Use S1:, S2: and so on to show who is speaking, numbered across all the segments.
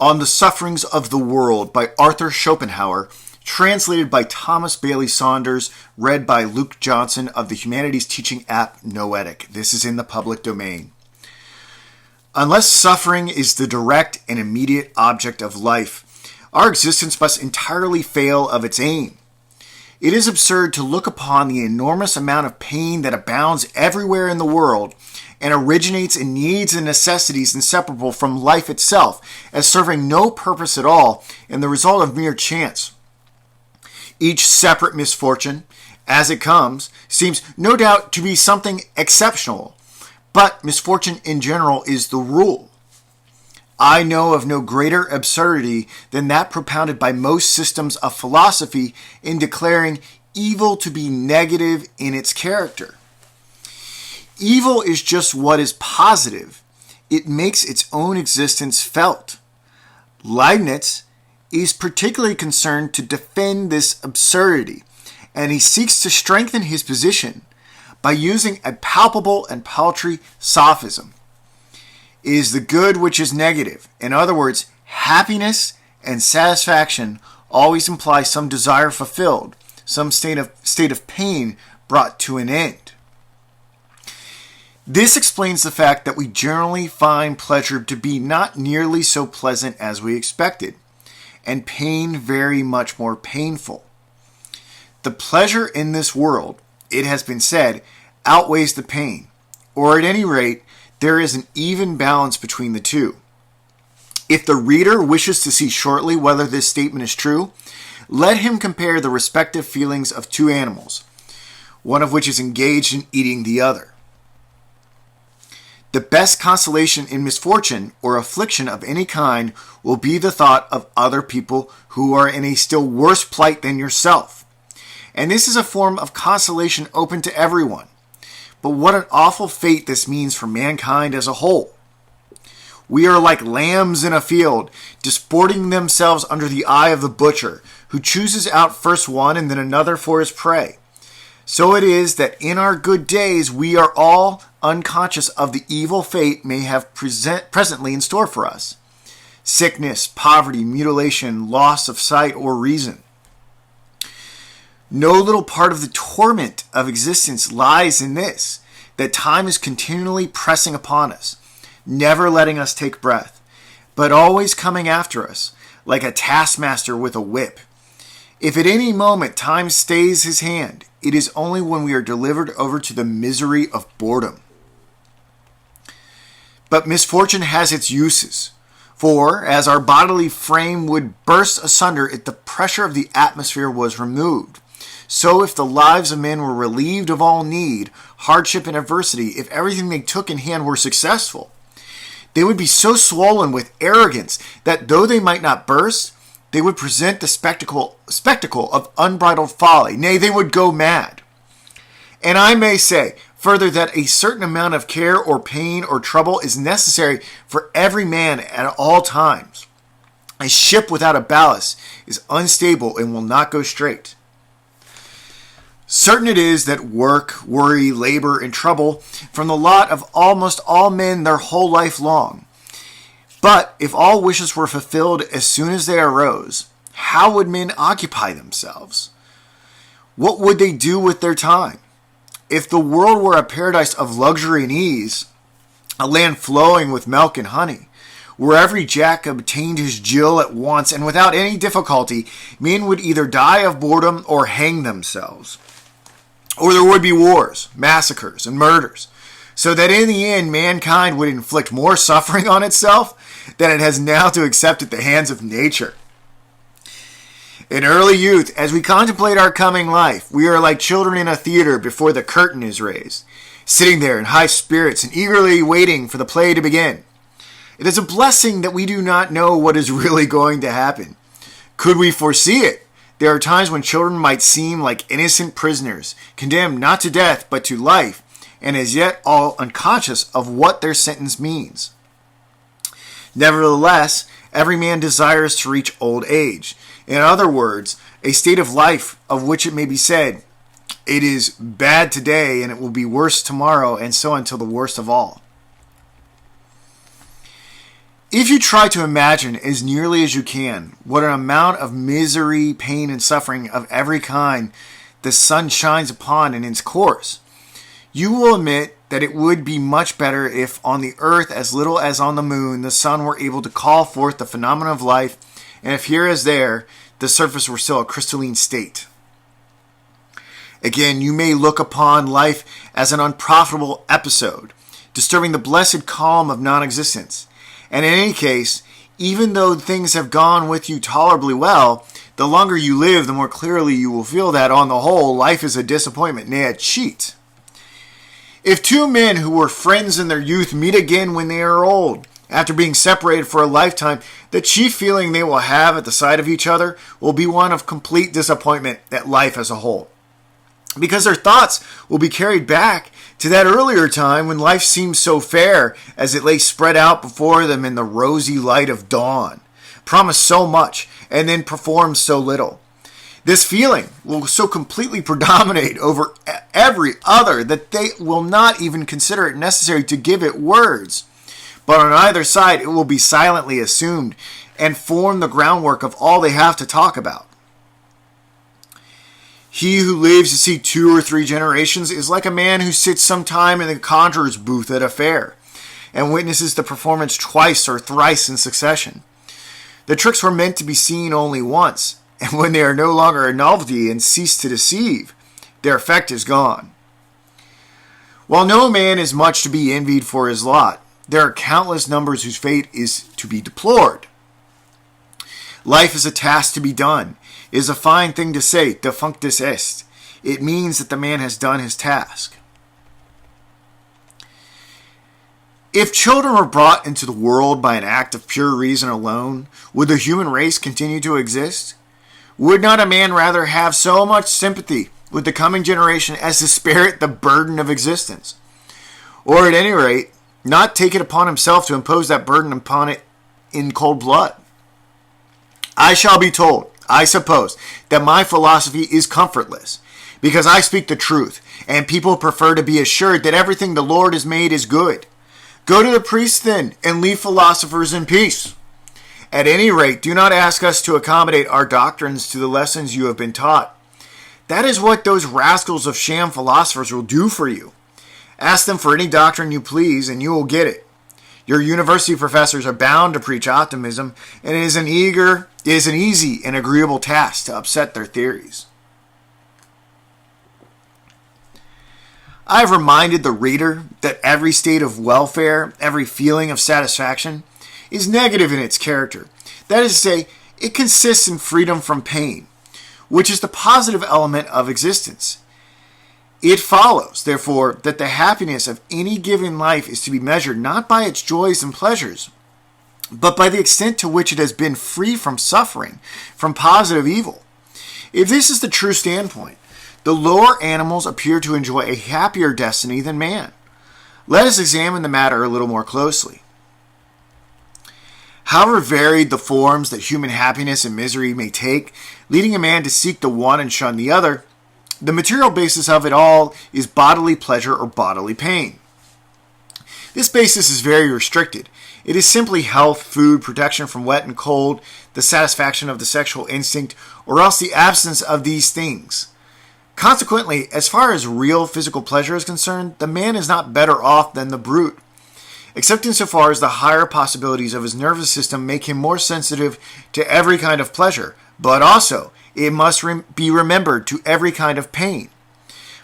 S1: On the Sufferings of the World by Arthur Schopenhauer, translated by Thomas Bailey Saunders, read by Luke Johnson of the humanities teaching app Noetic. This is in the public domain. Unless suffering is the direct and immediate object of life, our existence must entirely fail of its aim. It is absurd to look upon the enormous amount of pain that abounds everywhere in the world and originates in needs and necessities inseparable from life itself as serving no purpose at all and the result of mere chance. Each separate misfortune, as it comes, seems no doubt to be something exceptional, but misfortune in general is the rule. I know of no greater absurdity than that propounded by most systems of philosophy in declaring evil to be negative in its character. Evil is just what is positive. It makes its own existence felt. Leibniz is particularly concerned to defend this absurdity, and he seeks to strengthen his position by using a palpable and paltry sophism. It is the good which is negative. In other words, happiness and satisfaction always imply some desire fulfilled, some state of pain brought to an end. This explains the fact that we generally find pleasure to be not nearly so pleasant as we expected, and pain very much more painful. The pleasure in this world, it has been said, outweighs the pain, or at any rate, there is an even balance between the two. If the reader wishes to see shortly whether this statement is true, let him compare the respective feelings of two animals, one of which is engaged in eating the other. The best consolation in misfortune or affliction of any kind will be the thought of other people who are in a still worse plight than yourself. And this is a form of consolation open to everyone. But what an awful fate this means for mankind as a whole. We are like lambs in a field, disporting themselves under the eye of the butcher, who chooses out first one and then another for his prey. So it is that in our good days we are all unconscious of the evil fate may have presently in store for us. Sickness, poverty, mutilation, loss of sight or reason. No little part of the torment of existence lies in this, that time is continually pressing upon us, never letting us take breath, but always coming after us, like a taskmaster with a whip. If at any moment time stays his hand, it is only when we are delivered over to the misery of boredom. But misfortune has its uses. For, as our bodily frame would burst asunder if the pressure of the atmosphere was removed, so if the lives of men were relieved of all need, hardship, and adversity, if everything they took in hand were successful, they would be so swollen with arrogance that though they might not burst, they would present the spectacle of unbridled folly. Nay, they would go mad. And I may say, further, that a certain amount of care or pain or trouble is necessary for every man at all times. A ship without a ballast is unstable and will not go straight. Certain it is that work, worry, labor, and trouble from the lot of almost all men their whole life long. But if all wishes were fulfilled as soon as they arose, how would men occupy themselves? What would they do with their time? If the world were a paradise of luxury and ease, a land flowing with milk and honey, where every jack obtained his Jill at once and without any difficulty, men would either die of boredom or hang themselves. Or there would be wars, massacres, and murders, so that in the end mankind would inflict more suffering on itself than it has now to accept at the hands of nature. In early youth, as we contemplate our coming life, we are like children in a theater before the curtain is raised, sitting there in high spirits and eagerly waiting for the play to begin. It is a blessing that we do not know what is really going to happen. Could we foresee it? There are times when children might seem like innocent prisoners, condemned not to death but to life, and as yet all unconscious of what their sentence means. Nevertheless, every man desires to reach old age. In other words, a state of life of which it may be said, it is bad today and it will be worse tomorrow, and so until the worst of all. If you try to imagine as nearly as you can what an amount of misery, pain, and suffering of every kind the sun shines upon in its course, you will admit that it would be much better if on the earth, as little as on the moon, the sun were able to call forth the phenomena of life, and if here as there, the surface were still a crystalline state. Again, you may look upon life as an unprofitable episode, disturbing the blessed calm of non-existence. And in any case, even though things have gone with you tolerably well, the longer you live, the more clearly you will feel that, on the whole, life is a disappointment, nay, a cheat. If two men who were friends in their youth meet again when they are old, after being separated for a lifetime, the chief feeling they will have at the sight of each other will be one of complete disappointment at life as a whole, because their thoughts will be carried back to that earlier time when life seemed so fair as it lay spread out before them in the rosy light of dawn, promised so much, and then performed so little. This feeling will so completely predominate over every other that they will not even consider it necessary to give it words. But on either side, it will be silently assumed and form the groundwork of all they have to talk about. He who lives to see 2 or 3 generations is like a man who sits some time in the conjurer's booth at a fair and witnesses the performance twice or thrice in succession. The tricks were meant to be seen only once, and when they are no longer a novelty and cease to deceive, their effect is gone. While no man is much to be envied for his lot, there are countless numbers whose fate is to be deplored. Life is a task to be done. It is a fine thing to say, defunctus est. It means that the man has done his task. If children were brought into the world by an act of pure reason alone, would the human race continue to exist? Would not a man rather have so much sympathy with the coming generation as to spare it the burden of existence? Or at any rate, not take it upon himself to impose that burden upon it in cold blood? I shall be told, I suppose, that my philosophy is comfortless, because I speak the truth, and people prefer to be assured that everything the Lord has made is good. Go to the priest then, and leave philosophers in peace. At any rate, do not ask us to accommodate our doctrines to the lessons you have been taught. That is what those rascals of sham philosophers will do for you. Ask them for any doctrine you please, and you will get it. Your university professors are bound to preach optimism, and it is an easy and agreeable task to upset their theories. I have reminded the reader that every state of welfare, every feeling of satisfaction, is negative in its character. That is to say, it consists in freedom from pain, which is the positive element of existence. It follows, therefore, that the happiness of any given life is to be measured not by its joys and pleasures, but by the extent to which it has been free from suffering, from positive evil. If this is the true standpoint, the lower animals appear to enjoy a happier destiny than man. Let us examine the matter a little more closely. However varied the forms that human happiness and misery may take, leading a man to seek the one and shun the other, the material basis of it all is bodily pleasure or bodily pain. This basis is very restricted. It is simply health, food, protection from wet and cold, the satisfaction of the sexual instinct, or else the absence of these things. Consequently, as far as real physical pleasure is concerned, the man is not better off than the brute, except insofar as the higher possibilities of his nervous system make him more sensitive to every kind of pleasure, but also it must be remembered to every kind of pain.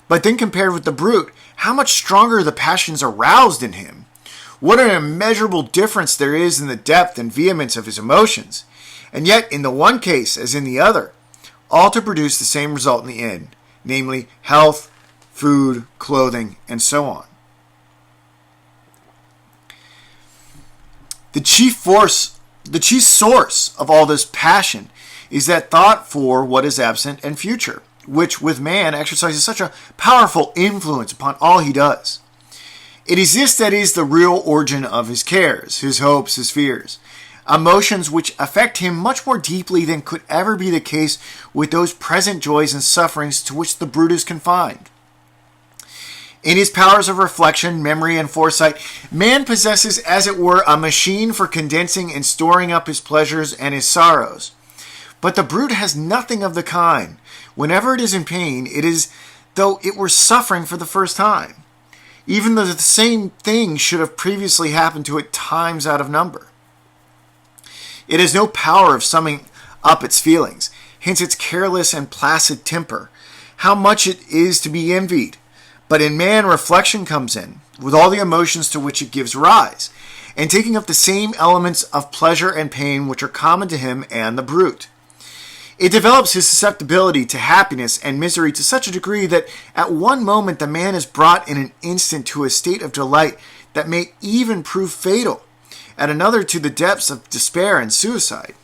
S1: But then compared with the brute, how much stronger the passions aroused in him. What an immeasurable difference there is in the depth and vehemence of his emotions. And yet, in the one case as in the other, all to produce the same result in the end, namely health, food, clothing, and so on. The chief source of all this passion is that thought for what is absent and future, which with man exercises such a powerful influence upon all he does. It is this that is the real origin of his cares, his hopes, his fears, emotions which affect him much more deeply than could ever be the case with those present joys and sufferings to which the brute is confined. In his powers of reflection, memory, and foresight, man possesses, as it were, a machine for condensing and storing up his pleasures and his sorrows. But the brute has nothing of the kind. Whenever it is in pain, it is though it were suffering for the first time, even though the same thing should have previously happened to it times out of number. It has no power of summing up its feelings, hence its careless and placid temper. How much it is to be envied! But in man, reflection comes in, with all the emotions to which it gives rise, and taking up the same elements of pleasure and pain which are common to him and the brute. It develops his susceptibility to happiness and misery to such a degree that at one moment the man is brought in an instant to a state of delight that may even prove fatal, at another to the depths of despair and suicide.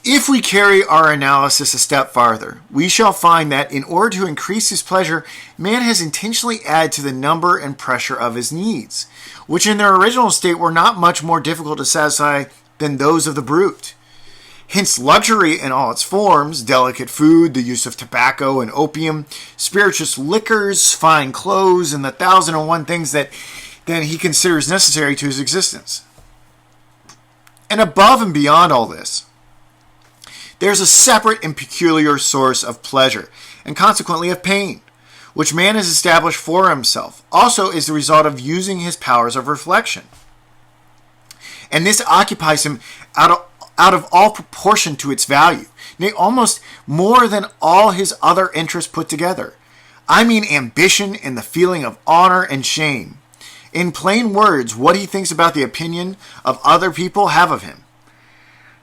S1: If we carry our analysis a step farther, we shall find that in order to increase his pleasure, man has intentionally added to the number and pressure of his needs, which in their original state were not much more difficult to satisfy than those of the brute. Hence luxury in all its forms, delicate food, the use of tobacco and opium, spirituous liquors, fine clothes, and the 1,001 things that he considers necessary to his existence. And above and beyond all this, there's a separate and peculiar source of pleasure, and consequently of pain, which man has established for himself, also is the result of using his powers of reflection. And this occupies him out of all proportion to its value, nay, almost more than all his other interests put together. I mean ambition and the feeling of honor and shame. In plain words, what he thinks about the opinion of other people have of him.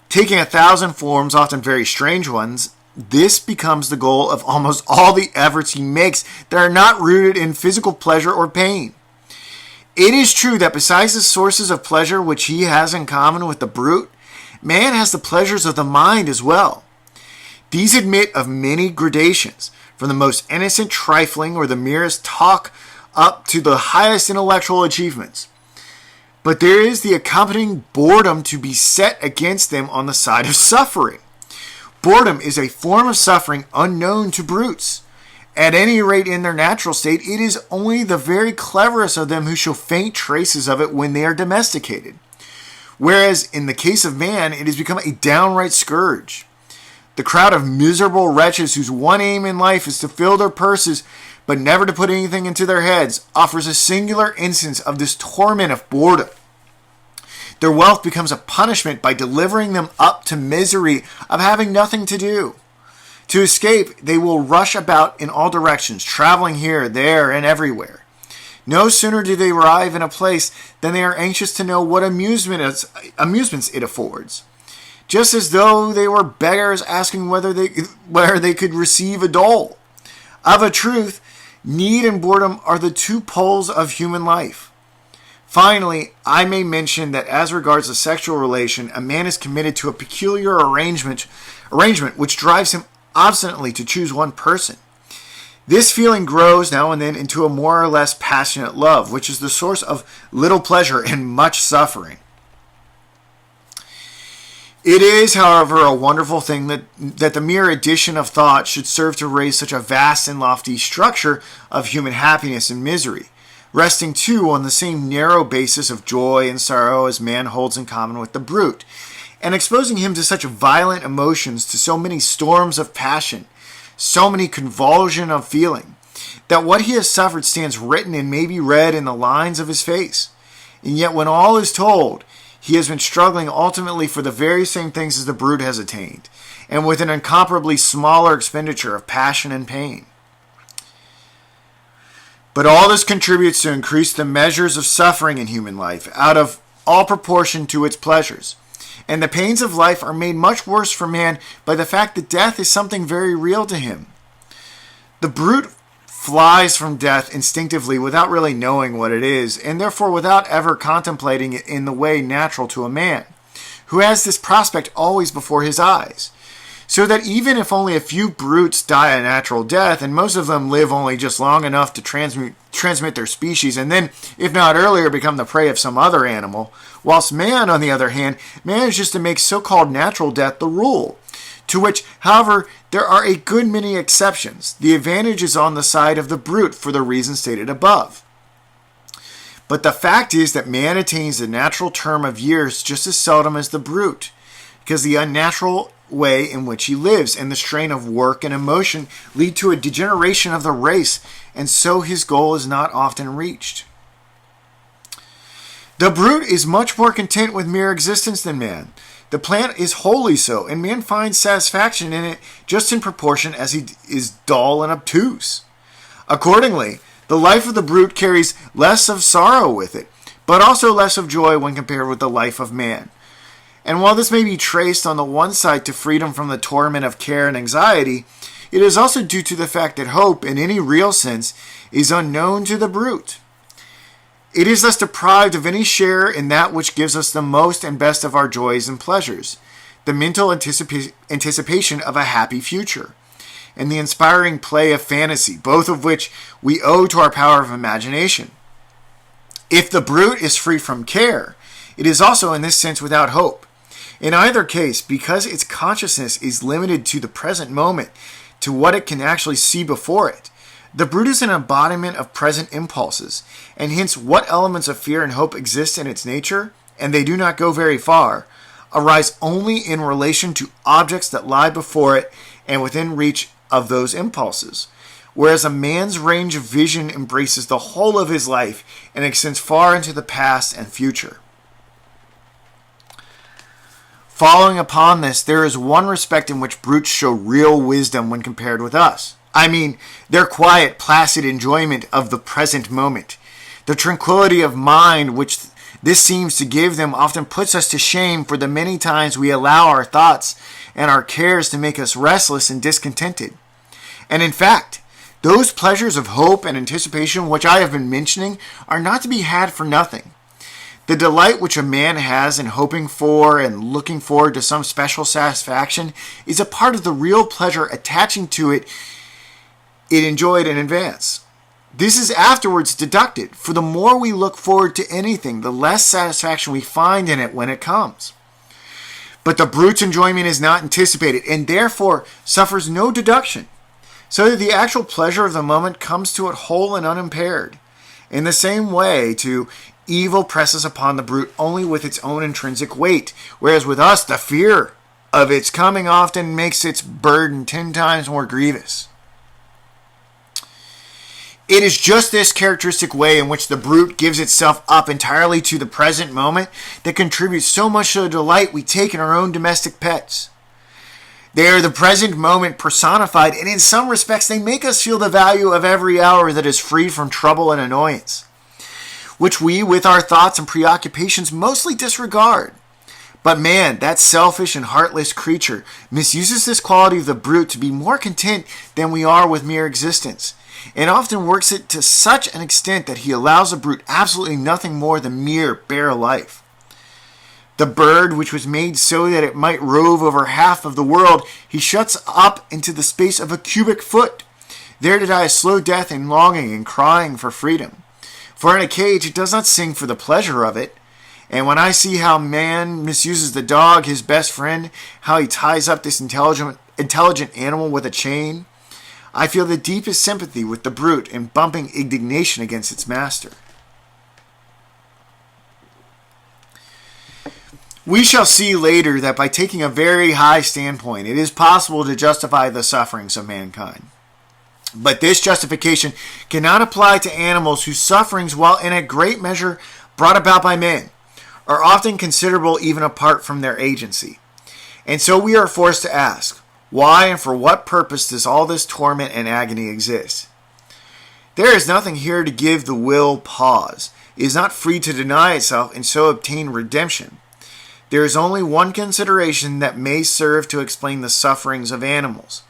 S1: Taking 1,000 forms, often very strange ones, this becomes the goal of almost all the efforts he makes that are not rooted in physical pleasure or pain. It is true that besides the sources of pleasure which he has in common with the brute, man has the pleasures of the mind as well. These admit of many gradations, from the most innocent trifling or the merest talk up to the highest intellectual achievements. But there is the accompanying boredom to be set against them on the side of suffering. Boredom is a form of suffering unknown to brutes. At any rate, in their natural state, it is only the very cleverest of them who show faint traces of it when they are domesticated. Whereas, in the case of man, it has become a downright scourge. The crowd of miserable wretches whose one aim in life is to fill their purses but never to put anything into their heads, offers a singular instance of this torment of boredom. Their wealth becomes a punishment by delivering them up to misery of having nothing to do. To escape, they will rush about in all directions, traveling here, there, and everywhere. No sooner do they arrive in a place than they are anxious to know what amusements it affords, just as though they were beggars asking whether they could receive a dole. Of a truth, need and boredom are the two poles of human life. Finally, I may mention that as regards the sexual relation, a man is committed to a peculiar arrangement which drives him obstinately to choose one person. This feeling grows now and then into a more or less passionate love, which is the source of little pleasure and much suffering. It is, however, a wonderful thing that the mere addition of thought should serve to raise such a vast and lofty structure of human happiness and misery, resting too on the same narrow basis of joy and sorrow as man holds in common with the brute, and exposing him to such violent emotions, to so many storms of passion, so many convulsions of feeling, that what he has suffered stands written and may be read in the lines of his face. And yet when all is told, he has been struggling ultimately for the very same things as the brute has attained, and with an incomparably smaller expenditure of passion and pain. But all this contributes to increase the measures of suffering in human life, out of all proportion to its pleasures. And the pains of life are made much worse for man by the fact that death is something very real to him. The brute flies from death instinctively without really knowing what it is, and therefore without ever contemplating it in the way natural to a man, who has this prospect always before his eyes. So that even if only a few brutes die a natural death, and most of them live only just long enough to transmit their species, and then, if not earlier, become the prey of some other animal, whilst man, on the other hand, manages to make so-called natural death the rule, to which, however, there are a good many exceptions. The advantage is on the side of the brute for the reasons stated above. But the fact is that man attains the natural term of years just as seldom as the brute, because the unnatural way in which he lives and the strain of work and emotion lead to a degeneration of the race, and so his goal is not often reached. The brute is much more content with mere existence than man. The plant is wholly so, and man finds satisfaction in it just in proportion as he is dull and obtuse. Accordingly, the life of the brute carries less of sorrow with it, but also less of joy when compared with the life of man. And while this may be traced on the one side to freedom from the torment of care and anxiety, it is also due to the fact that hope, in any real sense, is unknown to the brute. It is thus deprived of any share in that which gives us the most and best of our joys and pleasures, the mental anticipation of a happy future, and the inspiring play of fantasy, both of which we owe to our power of imagination. If the brute is free from care, it is also in this sense without hope. In either case, because its consciousness is limited to the present moment, to what it can actually see before it, the brute is an embodiment of present impulses, and hence what elements of fear and hope exist in its nature, and they do not go very far, arise only in relation to objects that lie before it and within reach of those impulses, whereas a man's range of vision embraces the whole of his life and extends far into the past and future. Following upon this, there is one respect in which brutes show real wisdom when compared with us. I mean, their quiet, placid enjoyment of the present moment. The tranquility of mind which this seems to give them often puts us to shame for the many times we allow our thoughts and our cares to make us restless and discontented. And in fact, those pleasures of hope and anticipation which I have been mentioning are not to be had for nothing. The delight which a man has in hoping for and looking forward to some special satisfaction is a part of the real pleasure attaching to it enjoyed in advance. This is afterwards deducted, for the more we look forward to anything, the less satisfaction we find in it when it comes. But the brute's enjoyment is not anticipated, and therefore suffers no deduction, so that the actual pleasure of the moment comes to it whole and unimpaired. In the same way, too, evil presses upon the brute only with its own intrinsic weight, whereas with us the fear of its coming often makes its burden 10 times more grievous. It is just this characteristic way in which the brute gives itself up entirely to the present moment that contributes so much to the delight we take in our own domestic pets. They are the present moment personified, and in some respects they make us feel the value of every hour that is free from trouble and annoyance, which we, with our thoughts and preoccupations, mostly disregard. But man, that selfish and heartless creature, misuses this quality of the brute to be more content than we are with mere existence, and often works it to such an extent that he allows the brute absolutely nothing more than mere bare life. The bird, which was made so that it might rove over half of the world, he shuts up into the space of a cubic foot, there to die a slow death in longing and crying for freedom. For in a cage it does not sing for the pleasure of it. And when I see how man misuses the dog, his best friend, how he ties up this intelligent animal with a chain, I feel the deepest sympathy with the brute and bumping indignation against its master. We shall see later that by taking a very high standpoint, it is possible to justify the sufferings of mankind. But this justification cannot apply to animals whose sufferings, while in a great measure brought about by men, are often considerable even apart from their agency. And so we are forced to ask, why and for what purpose does all this torment and agony exist? There is nothing here to give the will pause. It is not free to deny itself and so obtain redemption. There is only one consideration that may serve to explain the sufferings of animals.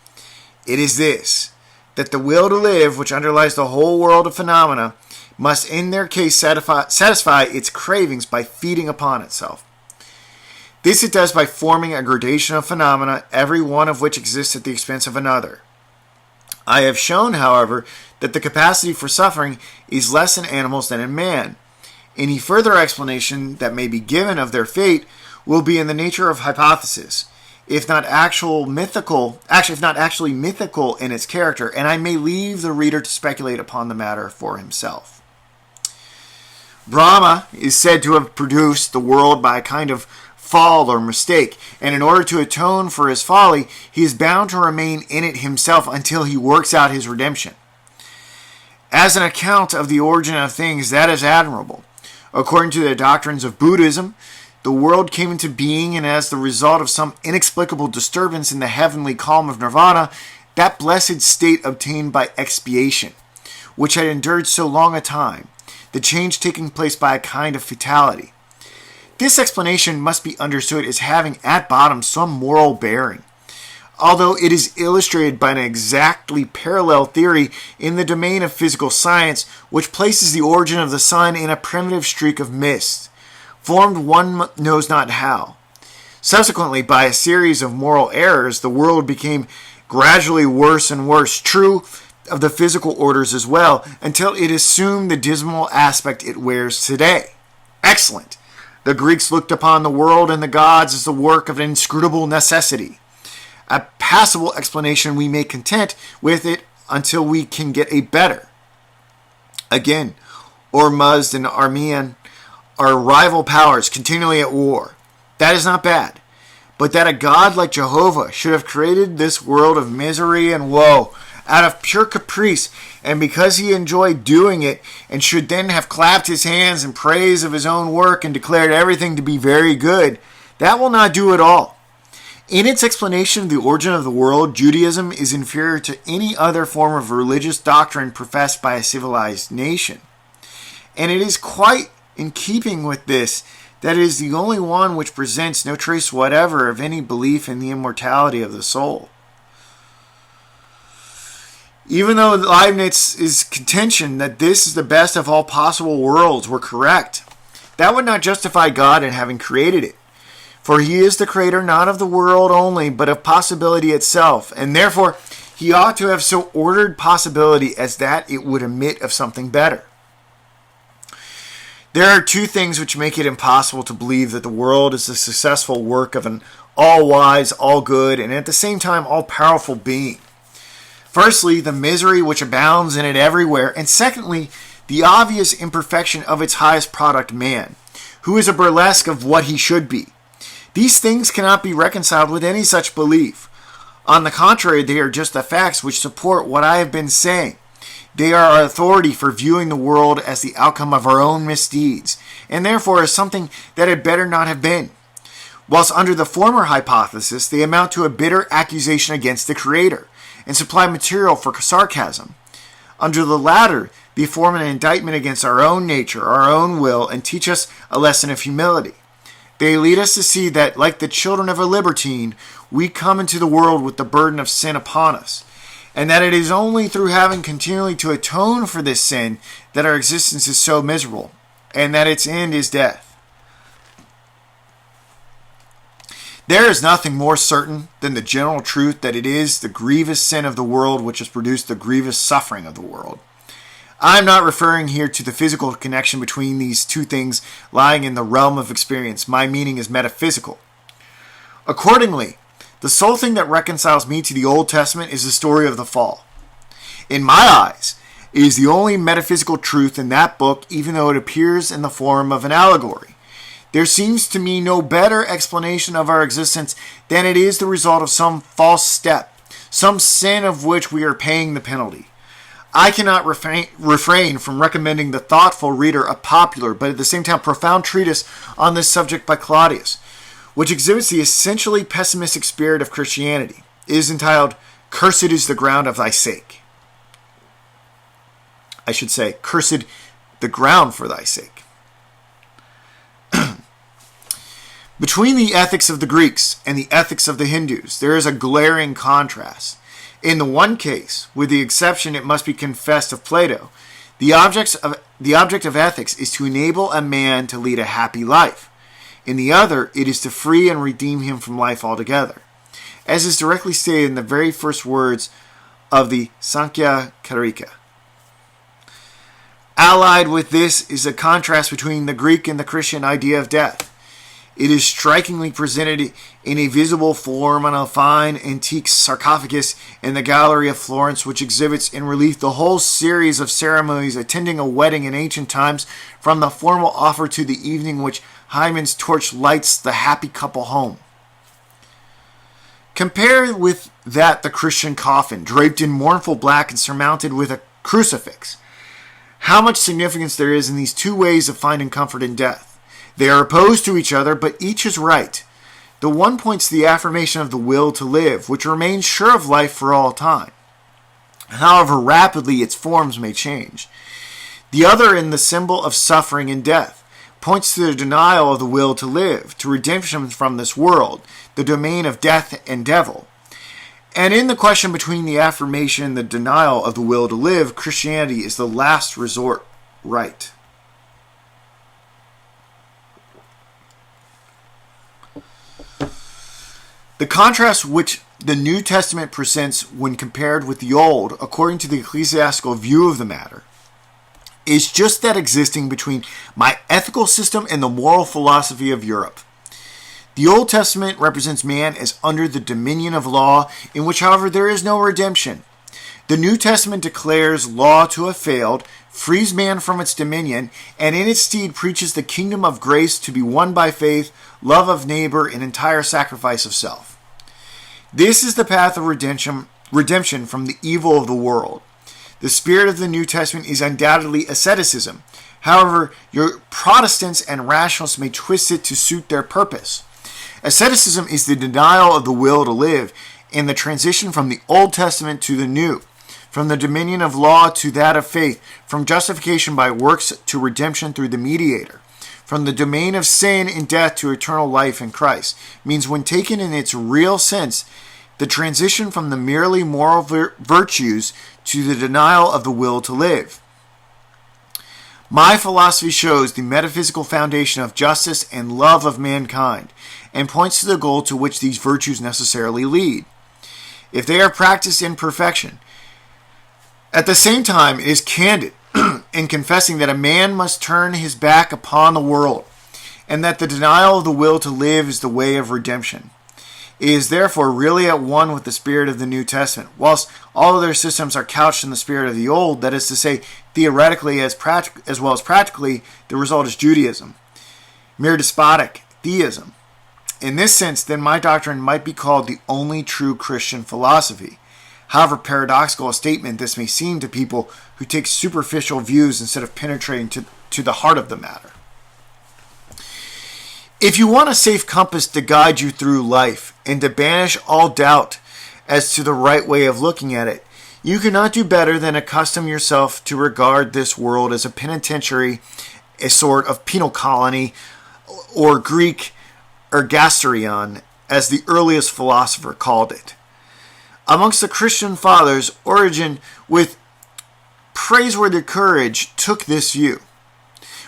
S1: It is this, that the will to live, which underlies the whole world of phenomena, must in their case satisfy its cravings by feeding upon itself. This it does by forming a gradation of phenomena, every one of which exists at the expense of another. I have shown, however, that the capacity for suffering is less in animals than in man. Any further explanation that may be given of their fate will be in the nature of hypothesis. if not actually mythical in its character, and I may leave the reader to speculate upon the matter for himself. Brahma is said to have produced the world by a kind of fall or mistake, and in order to atone for his folly, he is bound to remain in it himself until he works out his redemption. As an account of the origin of things, that is admirable. According to the doctrines of Buddhism, the world came into being, and as the result of some inexplicable disturbance in the heavenly calm of nirvana, that blessed state obtained by expiation, which had endured so long a time, the change taking place by a kind of fatality. This explanation must be understood as having at bottom some moral bearing, although it is illustrated by an exactly parallel theory in the domain of physical science, which places the origin of the sun in a primitive streak of mist, formed one knows not how. Subsequently, by a series of moral errors, the world became gradually worse and worse, true of the physical orders as well, until it assumed the dismal aspect it wears today. Excellent! The Greeks looked upon the world and the gods as the work of an inscrutable necessity. A passable explanation we may content with it until we can get a better. Again, Ormuzd and Armenian are rival powers continually at war. That is not bad. But that a god like Jehovah should have created this world of misery and woe out of pure caprice, and because he enjoyed doing it, and should then have clapped his hands in praise of his own work and declared everything to be very good, that will not do at all. In its explanation of the origin of the world, Judaism is inferior to any other form of religious doctrine professed by a civilized nation. And it is quite in keeping with this that it is the only one which presents no trace whatever of any belief in the immortality of the soul. Even though Leibniz's contention that this is the best of all possible worlds were correct, that would not justify God in having created it. For he is the creator not of the world only, but of possibility itself, and therefore he ought to have so ordered possibility as that it would admit of something better. There are two things which make it impossible to believe that the world is the successful work of an all-wise, all-good, and at the same time all-powerful being. Firstly, the misery which abounds in it everywhere, and secondly, the obvious imperfection of its highest product, man, who is a burlesque of what he should be. These things cannot be reconciled with any such belief. On the contrary, they are just the facts which support what I have been saying. They are our authority for viewing the world as the outcome of our own misdeeds, and therefore as something that had better not have been. Whilst under the former hypothesis, they amount to a bitter accusation against the Creator, and supply material for sarcasm. Under the latter, they form an indictment against our own nature, our own will, and teach us a lesson of humility. They lead us to see that, like the children of a libertine, we come into the world with the burden of sin upon us, and that it is only through having continually to atone for this sin that our existence is so miserable, and that its end is death. There is nothing more certain than the general truth that it is the grievous sin of the world which has produced the grievous suffering of the world. I am not referring here to the physical connection between these two things lying in the realm of experience. My meaning is metaphysical. Accordingly, the sole thing that reconciles me to the Old Testament is the story of the fall. In my eyes, it is the only metaphysical truth in that book, even though it appears in the form of an allegory. There seems to me no better explanation of our existence than it is the result of some false step, some sin of which we are paying the penalty. I cannot refrain from recommending the thoughtful reader a popular, but at the same time profound treatise on this subject by Claudius, which exhibits the essentially pessimistic spirit of Christianity. It is entitled, "Cursed is the ground of thy sake." I should say, "Cursed the ground for thy sake." Between the ethics of the Greeks and the ethics of the Hindus, there is a glaring contrast. In the one case, with the exception, it must be confessed, of Plato, the object of ethics is to enable a man to lead a happy life. In the other, it is to free and redeem him from life altogether, as is directly stated in the very first words of the Sankhya Karika. Allied with this is a contrast between the Greek and the Christian idea of death. It is strikingly presented in a visible form on a fine antique sarcophagus in the Gallery of Florence, which exhibits in relief the whole series of ceremonies attending a wedding in ancient times, from the formal offer to the evening which Hymen's torch lights the happy couple home. Compare with that the Christian coffin, draped in mournful black and surmounted with a crucifix. How much significance there is in these two ways of finding comfort in death. They are opposed to each other, but each is right. The one points to the affirmation of the will to live, which remains sure of life for all time, however rapidly its forms may change. The other, in the symbol of suffering and death, points to the denial of the will to live, to redemption from this world, the domain of death and devil. And in the question between the affirmation and the denial of the will to live, Christianity is the last resort right. The contrast which the New Testament presents when compared with the Old, according to the ecclesiastical view of the matter, is just that existing between my ethical system and the moral philosophy of Europe. The Old Testament represents man as under the dominion of law, in which, however, there is no redemption. The New Testament declares law to have failed, frees man from its dominion, and in its stead preaches the kingdom of grace to be won by faith, love of neighbor, and entire sacrifice of self. This is the path of redemption from the evil of the world. The spirit of the New Testament is undoubtedly asceticism. However, your Protestants and rationalists may twist it to suit their purpose. Asceticism is the denial of the will to live in the transition from the Old Testament to the New, from the dominion of law to that of faith, from justification by works to redemption through the mediator, from the domain of sin and death to eternal life in Christ. Means, when taken in its real sense, the transition from the merely moral virtues to the denial of the will to live. My philosophy shows the metaphysical foundation of justice and love of mankind, and points to the goal to which these virtues necessarily lead, if they are practiced in perfection. At the same time, it is candid in confessing that a man must turn his back upon the world, and that the denial of the will to live is the way of redemption. It is therefore really at one with the spirit of the New Testament, whilst all other systems are couched in the spirit of the Old, that is to say, theoretically as well as practically, the result is Judaism, mere despotic theism. In this sense, then, my doctrine might be called the only true Christian philosophy. However paradoxical a statement this may seem to people who take superficial views instead of penetrating to the heart of the matter. If you want a safe compass to guide you through life and to banish all doubt as to the right way of looking at it, you cannot do better than accustom yourself to regard this world as a penitentiary, a sort of penal colony, or Greek ergasterion, as the earliest philosopher called it. Amongst the Christian fathers, Origen, with praiseworthy courage, took this view,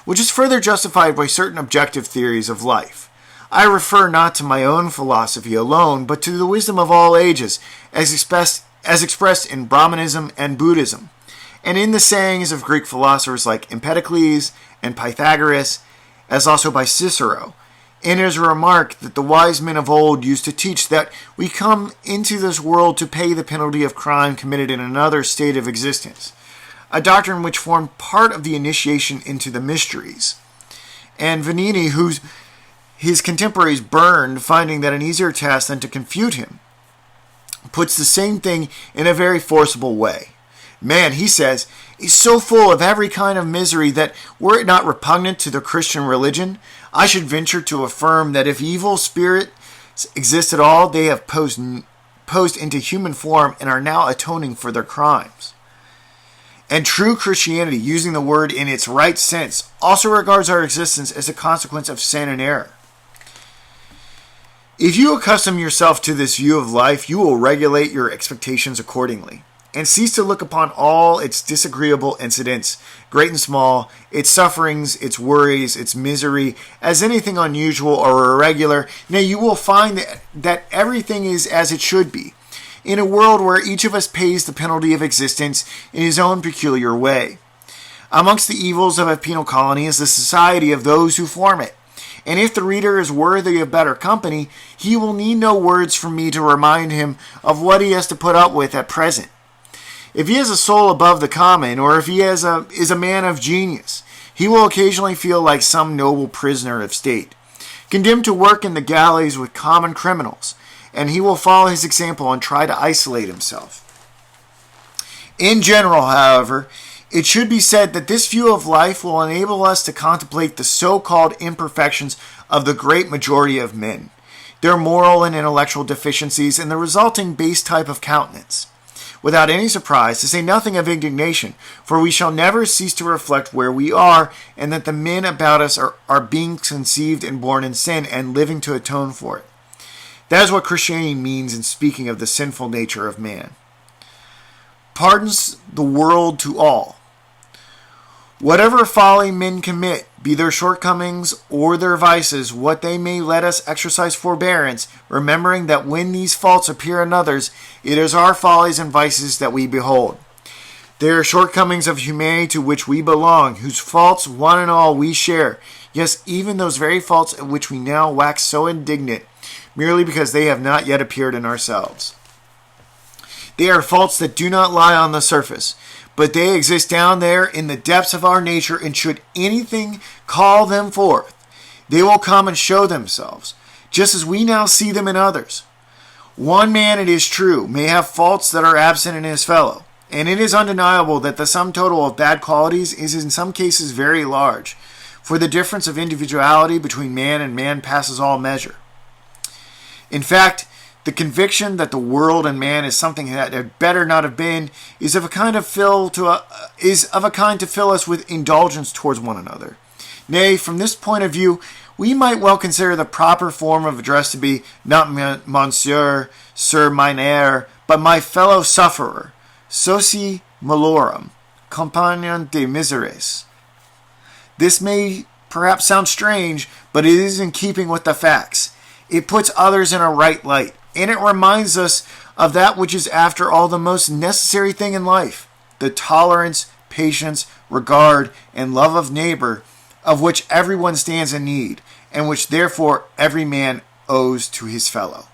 S1: which is further justified by certain objective theories of life. I refer not to my own philosophy alone, but to the wisdom of all ages, as expressed in Brahmanism and Buddhism, and in the sayings of Greek philosophers like Empedocles and Pythagoras, as also by Cicero. And it is a remark that the wise men of old used to teach that we come into this world to pay the penalty of crime committed in another state of existence, a doctrine which formed part of the initiation into the mysteries. And Vanini, who his contemporaries burned, finding that an easier task than to confute him, puts the same thing in a very forcible way. Man, he says, is so full of every kind of misery that, were it not repugnant to the Christian religion, I should venture to affirm that if evil spirits exist at all, they have posed into human form and are now atoning for their crimes. And true Christianity, using the word in its right sense, also regards our existence as a consequence of sin and error. If you accustom yourself to this view of life, you will regulate your expectations accordingly, and cease to look upon all its disagreeable incidents, great and small, its sufferings, its worries, its misery, as anything unusual or irregular. Nay, you will find that everything is as it should be, in a world where each of us pays the penalty of existence in his own peculiar way. Amongst the evils of a penal colony is the society of those who form it, And if the reader is worthy of better company, he will need no words from me to remind him of what he has to put up with at present. If he has a soul above the common, or if he is a man of genius, he will occasionally feel like some noble prisoner of state, condemned to work in the galleys with common criminals, and he will follow his example and try to isolate himself. In general, however, it should be said that this view of life will enable us to contemplate the so-called imperfections of the great majority of men, their moral and intellectual deficiencies, and the resulting base type of countenance, without any surprise, to say nothing of indignation, for we shall never cease to reflect where we are, and that the men about us are being conceived and born in sin, and living to atone for it. That is what Christianity means in speaking of the sinful nature of man. Pardons the world to all. Whatever folly men commit, be their shortcomings or their vices, what they may, let us exercise forbearance, remembering that when these faults appear in others, it is our follies and vices that we behold. They are shortcomings of humanity to which we belong, whose faults one and all we share. Yes, even those very faults at which we now wax so indignant, merely because they have not yet appeared in ourselves. They are faults that do not lie on the surface, but they exist down there in the depths of our nature, and should anything call them forth, they will come and show themselves, just as we now see them in others. One man, it is true, may have faults that are absent in his fellow, and it is undeniable that the sum total of bad qualities is in some cases very large, for the difference of individuality between man and man passes all measure. In fact, the conviction that the world and man is something that had better not have been is of a kind to fill us with indulgence towards one another. Nay, from this point of view, we might well consider the proper form of address to be not Monsieur, Sir Mynheer, but my fellow sufferer, Soci Malorum, Compagnon de Miseres. This may perhaps sound strange, but it is in keeping with the facts. It puts others in a right light, and it reminds us of that which is after all the most necessary thing in life, the tolerance, patience, regard, and love of neighbor, of which everyone stands in need, and which therefore every man owes to his fellow.